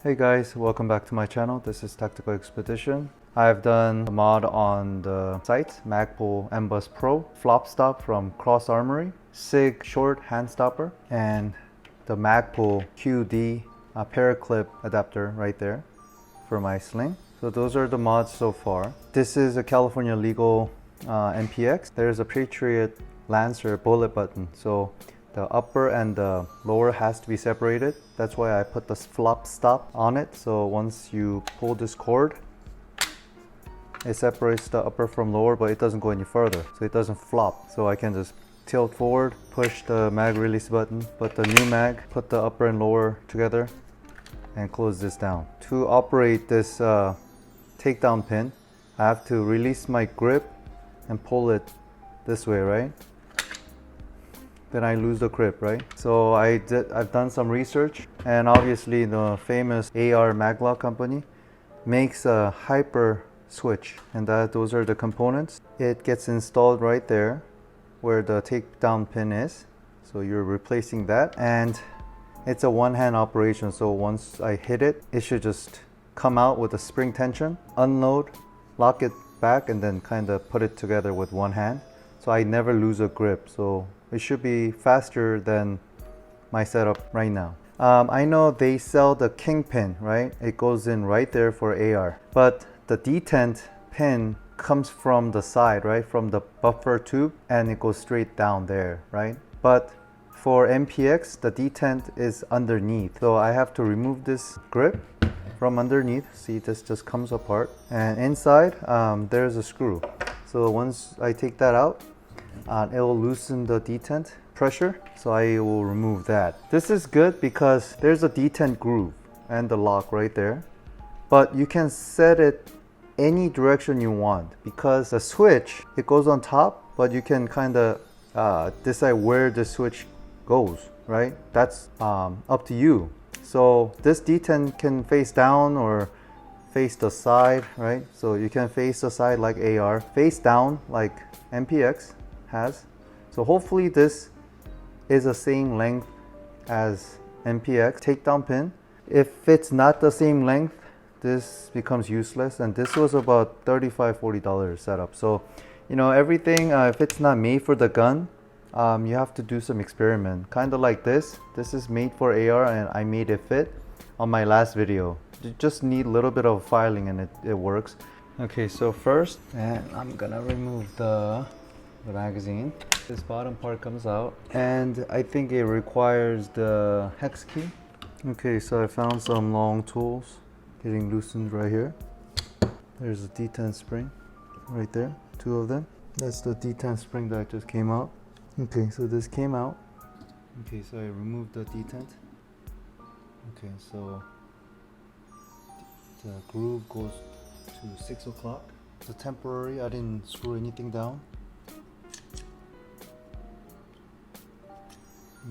Hey guys, welcome back to my channel. This is Tactical Expedition. I've done a mod on the site, Magpul MBUS Pro, flop stop from Cross Armory, SIG short hand stopper, and the Magpul QD paraclip adapter right there for my sling. So those are the mods so far. This is a California legal MPX. There's a Patriot Lancer bullet button. So the upper and the lower has to be separated. That's why I put the flop stop on it. So once you pull this cord, it separates the upper from lower, but it doesn't go any further. So it doesn't flop. So I can just tilt forward, push the mag release button, put the new mag, put the upper and lower together, and close this down. To operate this takedown pin, I have to release my grip and pull it this way, right? Then I lose the grip, right? So I've done some research, and obviously the famous AR Maglock company makes a Hyperswitch, and those are the components. It gets installed right there where the takedown pin is. So you're replacing that, and it's a one-hand operation. So once I hit it, it should just come out with a spring tension, unload, lock it back, and then kind of put it together with one hand. So I never lose a grip. So it should be faster than my setup right now. I know they sell the Kingpin, right? It goes in right there for AR. But the detent pin comes from the side, right? From the buffer tube, and it goes straight down there, right? But for MPX, the detent is underneath. So I have to remove this grip from underneath. See, this just comes apart. And inside, there's a screw. So once I take that out, it will loosen the detent pressure, so I will remove that. This is good because there's a detent groove and the lock right there, but you can set it any direction you want because the switch, it goes on top, but you can kind of decide where the switch goes, right? That's up to you. So this detent can face down or face the side, right? So you can face the side like AR, face down like MPX has. So hopefully this is the same length as MPX takedown pin. If it's not the same length, this becomes useless, and this was about $35–40 setup. So you know, everything, if it's not made for the gun, you have to do some experiment, kind of like this. This is made for AR, and I made it fit on my last video. You just need a little bit of filing and it works. Okay, so first, and I'm gonna remove the magazine. This bottom part comes out, and I think it requires the hex key. Okay, so I found some long tools getting loosened right here. There's a detent spring right there, two of them. That's the detent spring that just came out. Okay, so this came out. Okay, so I removed the detent. Okay, so the groove goes to 6 o'clock. It's temporary, I didn't screw anything down.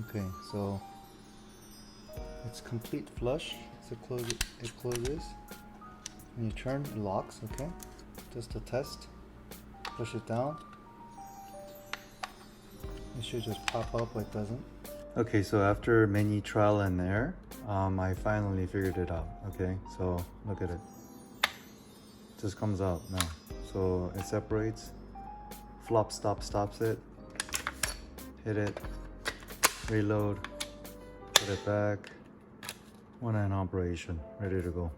Okay, so it's complete flush. So it closes. When you turn, it locks. Okay, just a test. Push it down. It should just pop up, but it doesn't. Okay, so after many trial and error, I finally figured it out. Okay, so look at it. It just comes out now. So it separates. Flop stop stops it. Hit it. Reload, put it back, one-hand operation, ready to go.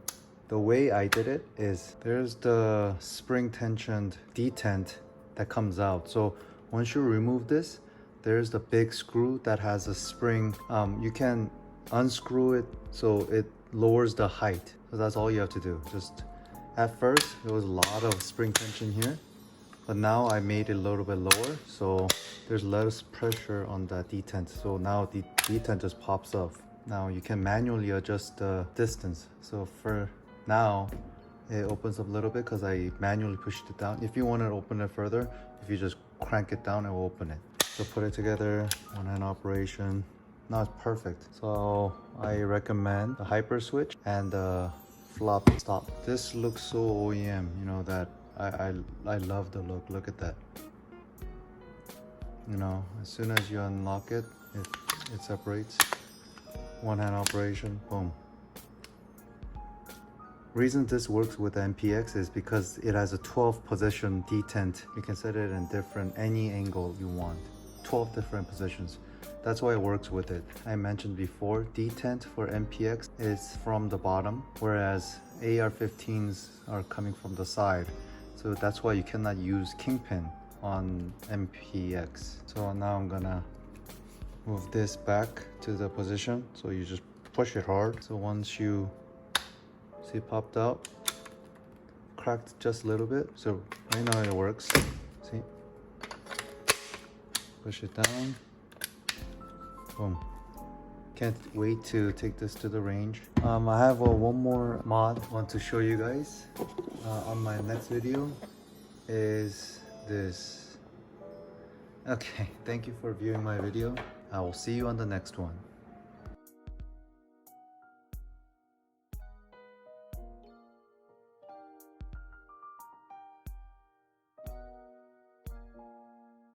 The way I did it is there's the spring tensioned detent that comes out. So once you remove this, there's the big screw that has a spring. You can unscrew it so it lowers the height. So that's all you have to do. Just at first, there was a lot of spring tension here, but now I made it a little bit lower, so there's less pressure on the detent. So now the detent just pops up. Now you can manually adjust the distance. So for now, it opens up a little bit because I manually pushed it down. If you want to open it further, if you just crank it down, it will open it. So put it together, one-hand operation. Now it's perfect. So I recommend the Hyperswitch and the flop stop. This looks so OEM, you know, that I love the look. Look at that. You know, as soon as you unlock it, it separates. One hand operation, boom. Reason this works with the MPX is because it has a 12 position detent. You can set it in any angle you want. 12 different positions. That's why it works with it. I mentioned before, detent for MPX is from the bottom, whereas AR-15s are coming from the side. So that's why you cannot use kingpin on MPX. So now I'm gonna move this back to the position. So you just push it hard. So once you see it popped out, cracked just a little bit. So right now it works. See? Push it down. Boom. Can't wait to take this to the range. I have one more mod I want to show you guys on my next video is this. Okay, thank you for viewing my video. I will see you on the next one.